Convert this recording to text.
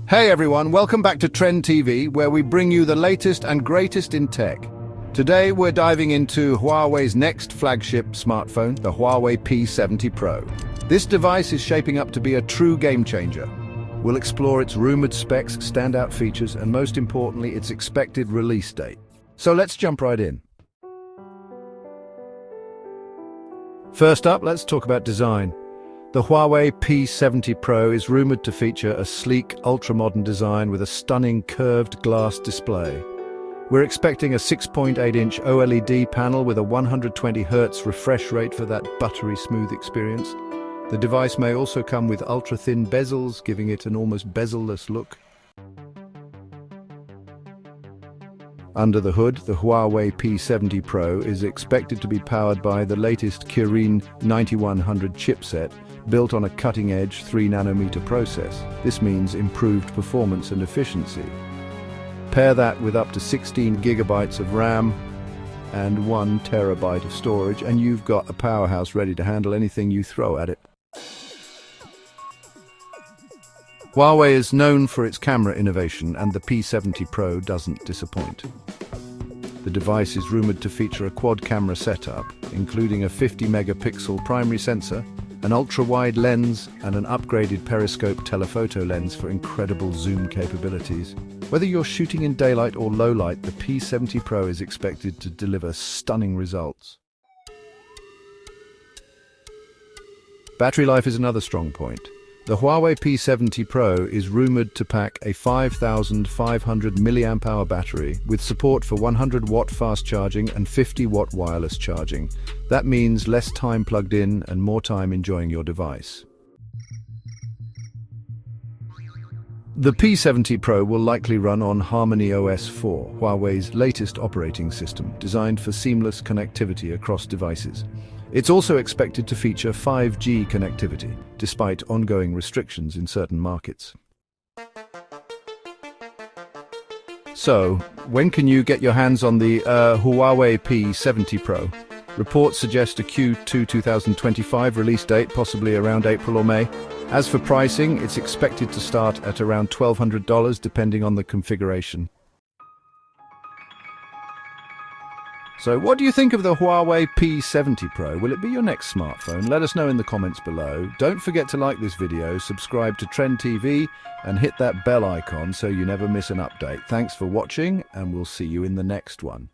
Hey everyone, welcome back to Trend TV, where we bring you the latest and greatest in tech. Today we're diving into Huawei's next flagship smartphone, the Huawei P70 Pro. This device is shaping up to be a true game changer. We'll explore its rumored specs, standout features, and most importantly, its expected release date. So let's jump right in. First up, let's talk about design. The Huawei P70 Pro is rumored to feature a sleek, ultra-modern design with a stunning curved glass display. We're expecting a 6.8-inch OLED panel with a 120Hz refresh rate for that buttery smooth experience. The device may also come with ultra-thin bezels, giving it an almost bezel-less look. Under the hood, the Huawei P70 Pro is expected to be powered by the latest Kirin 9100 chipset, built on a cutting-edge 3nm process. This means improved performance and efficiency. Pair that with up to 16 GB of RAM and 1 TB of storage, and you've got a powerhouse ready to handle anything you throw at it. Huawei is known for its camera innovation, and the P70 Pro doesn't disappoint. The device is rumored to feature a quad-camera setup, including a 50-megapixel primary sensor, an ultra-wide lens, and an upgraded periscope telephoto lens for incredible zoom capabilities. Whether you're shooting in daylight or low light, the P70 Pro is expected to deliver stunning results. Battery life is another strong point. The Huawei P70 Pro is rumored to pack a 5,500 mAh battery with support for 100-watt fast charging and 50-watt wireless charging. That means less time plugged in and more time enjoying your device. The P70 Pro will likely run on Harmony OS 4, Huawei's latest operating system, designed for seamless connectivity across devices. It's also expected to feature 5G connectivity, despite ongoing restrictions in certain markets. So, when can you get your hands on the Huawei P70 Pro? Reports suggest a Q2 2025 release date, possibly around April or May. As for pricing, it's expected to start at around $1,200 depending on the configuration. So what do you think of the Huawei P70 Pro? Will it be your next smartphone? Let us know in the comments below. Don't forget to like this video, subscribe to Trend TV, and hit that bell icon so you never miss an update. Thanks for watching, and we'll see you in the next one.